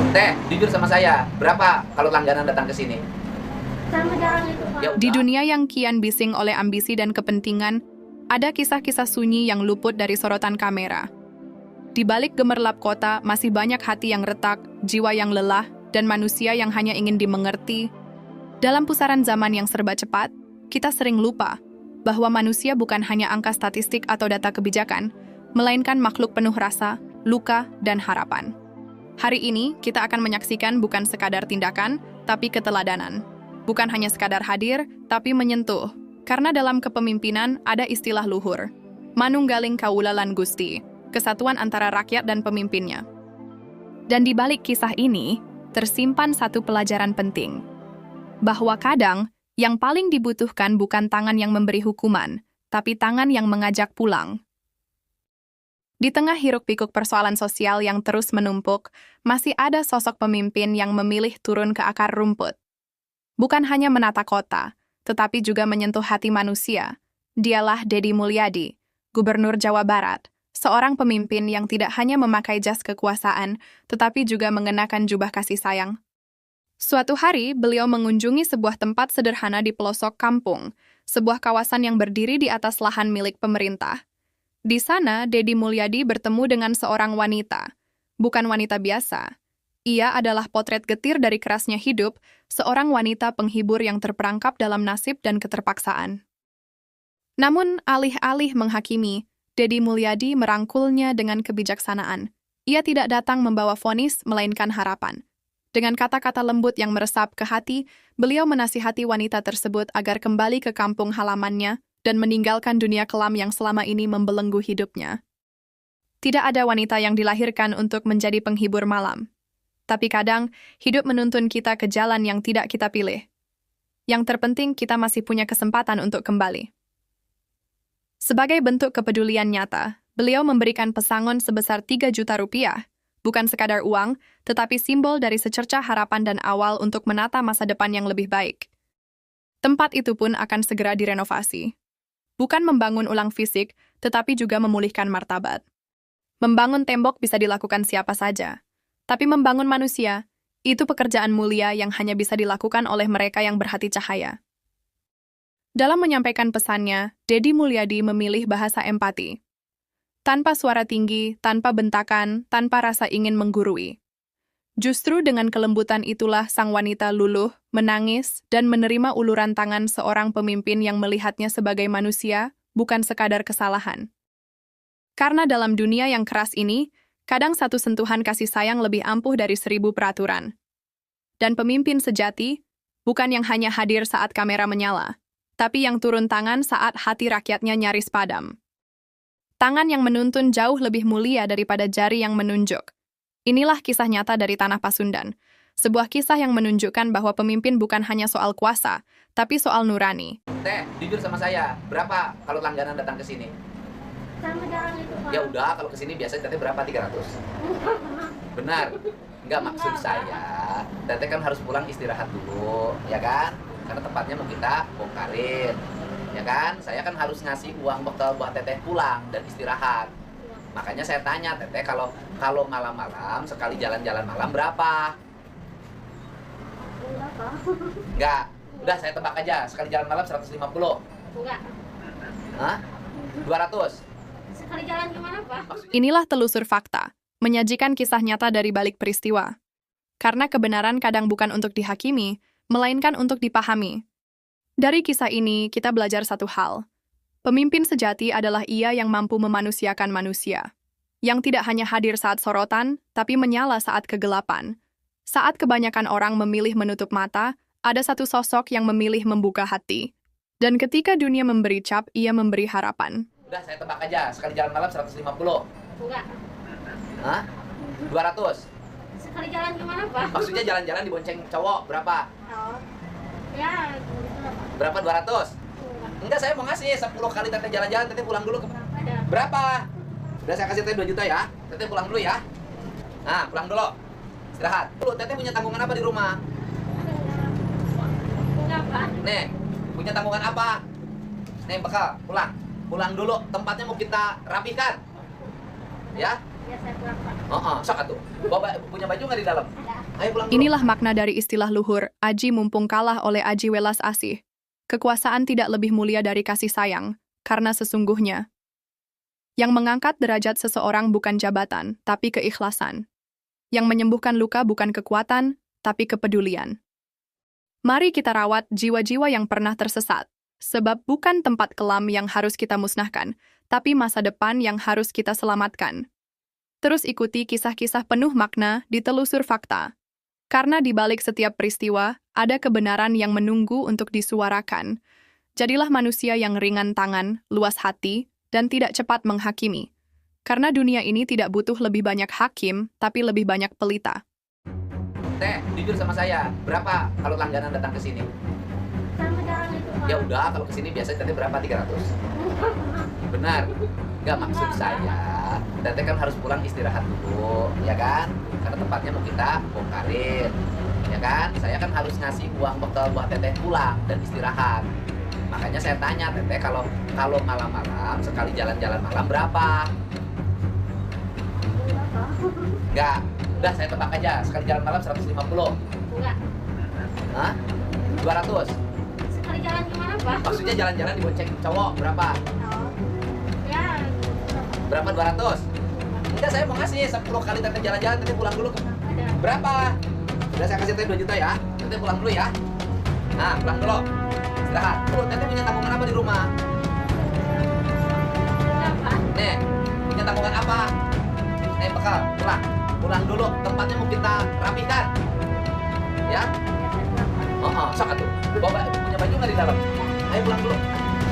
Teh, jujur sama saya, berapa kalau langganan datang ke sini? Sama jalan itu, Pak. Ya Di udah. dunia yang kian bising oleh ambisi dan kepentingan, ada kisah-kisah sunyi yang luput dari sorotan kamera. Di balik gemerlap kota, masih banyak hati yang retak, jiwa yang lelah, dan manusia yang hanya ingin dimengerti. Dalam pusaran zaman yang serba cepat, kita sering lupa bahwa manusia bukan hanya angka statistik atau data kebijakan, melainkan makhluk penuh rasa, luka, dan harapan. Hari ini, kita akan menyaksikan bukan sekadar tindakan, tapi keteladanan. Bukan hanya sekadar hadir, tapi menyentuh. Karena dalam kepemimpinan ada istilah luhur. Manunggaling Kawula lan Gusti, kesatuan antara rakyat dan pemimpinnya. Dan di balik kisah ini, tersimpan satu pelajaran penting. Bahwa kadang, yang paling dibutuhkan bukan tangan yang memberi hukuman, tapi tangan yang mengajak pulang. Di tengah hiruk-pikuk persoalan sosial yang terus menumpuk, masih ada sosok pemimpin yang memilih turun ke akar rumput. Bukan hanya menata kota, tetapi juga menyentuh hati manusia. Dialah Deddy Mulyadi, Gubernur Jawa Barat, seorang pemimpin yang tidak hanya memakai jas kekuasaan, tetapi juga mengenakan jubah kasih sayang. Suatu hari, beliau mengunjungi sebuah tempat sederhana di pelosok kampung, sebuah kawasan yang berdiri di atas lahan milik pemerintah. Di sana, Deddy Mulyadi bertemu dengan seorang wanita. Bukan wanita biasa. Ia adalah potret getir dari kerasnya hidup, seorang wanita penghibur yang terperangkap dalam nasib dan keterpaksaan. Namun, alih-alih menghakimi, Deddy Mulyadi merangkulnya dengan kebijaksanaan. Ia tidak datang membawa vonis, melainkan harapan. Dengan kata-kata lembut yang meresap ke hati, beliau menasihati wanita tersebut agar kembali ke kampung halamannya dan meninggalkan dunia kelam yang selama ini membelenggu hidupnya. Tidak ada wanita yang dilahirkan untuk menjadi penghibur malam. Tapi kadang, hidup menuntun kita ke jalan yang tidak kita pilih. Yang terpenting, kita masih punya kesempatan untuk kembali. Sebagai bentuk kepedulian nyata, beliau memberikan pesangon sebesar 3 juta rupiah, bukan sekadar uang, tetapi simbol dari secercah harapan dan awal untuk menata masa depan yang lebih baik. Tempat itu pun akan segera direnovasi. Bukan membangun ulang fisik, tetapi juga memulihkan martabat. Membangun tembok bisa dilakukan siapa saja. Tapi membangun manusia, itu pekerjaan mulia yang hanya bisa dilakukan oleh mereka yang berhati cahaya. Dalam menyampaikan pesannya, Deddy Mulyadi memilih bahasa empati. Tanpa suara tinggi, tanpa bentakan, tanpa rasa ingin menggurui. Justru dengan kelembutan itulah sang wanita luluh, menangis, dan menerima uluran tangan seorang pemimpin yang melihatnya sebagai manusia, bukan sekadar kesalahan. Karena dalam dunia yang keras ini, kadang satu sentuhan kasih sayang lebih ampuh dari 1000 peraturan. Dan pemimpin sejati, bukan yang hanya hadir saat kamera menyala, tapi yang turun tangan saat hati rakyatnya nyaris padam. Tangan yang menuntun jauh lebih mulia daripada jari yang menunjuk. Inilah kisah nyata dari Tanah Pasundan. Sebuah kisah yang menunjukkan bahwa pemimpin bukan hanya soal kuasa, tapi soal nurani. Teh, jujur sama saya, berapa kalau langganan datang ke sini? Sama jalan itu, Pak. Ya udah, kalau ke sini biasanya teteh berapa? 300. Benar. Enggak, maksud saya, teteh kan harus pulang istirahat dulu, ya kan? Karena tempatnya mau kita bongkarin. Ya kan? Saya kan harus ngasih uang bekal buat teteh pulang dan istirahat. Makanya saya tanya, teteh kalau malam-malam sekali jalan-jalan malam berapa? Enggak, Pak. Enggak. Udah saya tebak aja, sekali jalan malam 150. Enggak. Hah? 200. Sekali jalan gimana, Pak? Maksudnya Inilah telusur fakta, menyajikan kisah nyata dari balik peristiwa. Karena kebenaran kadang bukan untuk dihakimi, melainkan untuk dipahami. Dari kisah ini, kita belajar satu hal. Pemimpin sejati adalah ia yang mampu memanusiakan manusia. Yang tidak hanya hadir saat sorotan, tapi menyala saat kegelapan. Saat kebanyakan orang memilih menutup mata, ada satu sosok yang memilih membuka hati. Dan ketika dunia memberi cap, ia memberi harapan. udah saya tebak aja, sekali jalan malam 150. Enggak. Hah? 200. Sekali jalan gimana, Pak? Maksudnya jalan-jalan dibonceng cowok berapa? Oh. Ya, gitu lah, Pak. Berapa 200? Enggak. Enggak, saya mau ngasih 10 kali teteh jalan-jalan, teteh pulang dulu. Ada. Berapa? Udah saya kasih teteh 2 juta ya. Teteh pulang dulu ya. Nah, pulang dulu. Istirahat. Dulu, teteh punya tanggungan apa di rumah? Enggak, Pak. Nih, punya tanggungan apa? Nih, bekal, pulang. Pulang dulu, tempatnya mau kita rapikan. Ya? Ya, saya pulang, Pak. Sok atuh. Bawa punya baju nggak di dalam? Ada. Ayo pulang dulu. Inilah makna dari istilah luhur, aji mumpung kalah oleh aji welas asih. Kekuasaan tidak lebih mulia dari kasih sayang, karena sesungguhnya yang mengangkat derajat seseorang bukan jabatan, tapi keikhlasan. Yang menyembuhkan luka bukan kekuatan, tapi kepedulian. Mari kita rawat jiwa-jiwa yang pernah tersesat, sebab bukan tempat kelam yang harus kita musnahkan, tapi masa depan yang harus kita selamatkan. Terus ikuti kisah-kisah penuh makna di Telusur Fakta. Karena di balik setiap peristiwa, ada kebenaran yang menunggu untuk disuarakan. Jadilah manusia yang ringan tangan, luas hati, dan tidak cepat menghakimi. Karena dunia ini tidak butuh lebih banyak hakim, tapi lebih banyak pelita. Teh, jujur sama saya, berapa kalau langganan datang ke sini? Sama jalan itu, Pak. Ya udah, kalau ke sini biasanya teteh berapa? 300. Benar. Nggak, maksud saya, teteh kan harus pulang istirahat dulu, ya kan? Karena tempatnya mau kita bongkarin, ya kan? Saya kan harus ngasih uang bekal buat teteh pulang dan istirahat. Makanya saya tanya, teteh kalau malam-malam sekali jalan-jalan malam berapa? Berapa? Nggak, udah saya tebak aja, sekali jalan malam 150. Enggak. Hah? 200. Sekali jalan gimana, Pak? Maksudnya jalan-jalan dibonceng cowok berapa? Oh. Ya, Berapa 200? Enggak, saya mau ngasih 10 kali teteh jalan-jalan, teteh pulang dulu. ada. Berapa? Udah saya kasih teteh 2 juta ya. Teteh pulang dulu ya. Nah, pulang dulu. Istirahat. Tuh, teteh punya tabungan apa di rumah? Berapa? Nih, punya tabungan apa? Nih, bekal. Pulang. Pulang dulu. Tempatnya mau kita rapikan. Ya? Ya, berapa? Sok atuh. Bawa punya baju nggak di dalam? Ayo pulang dulu.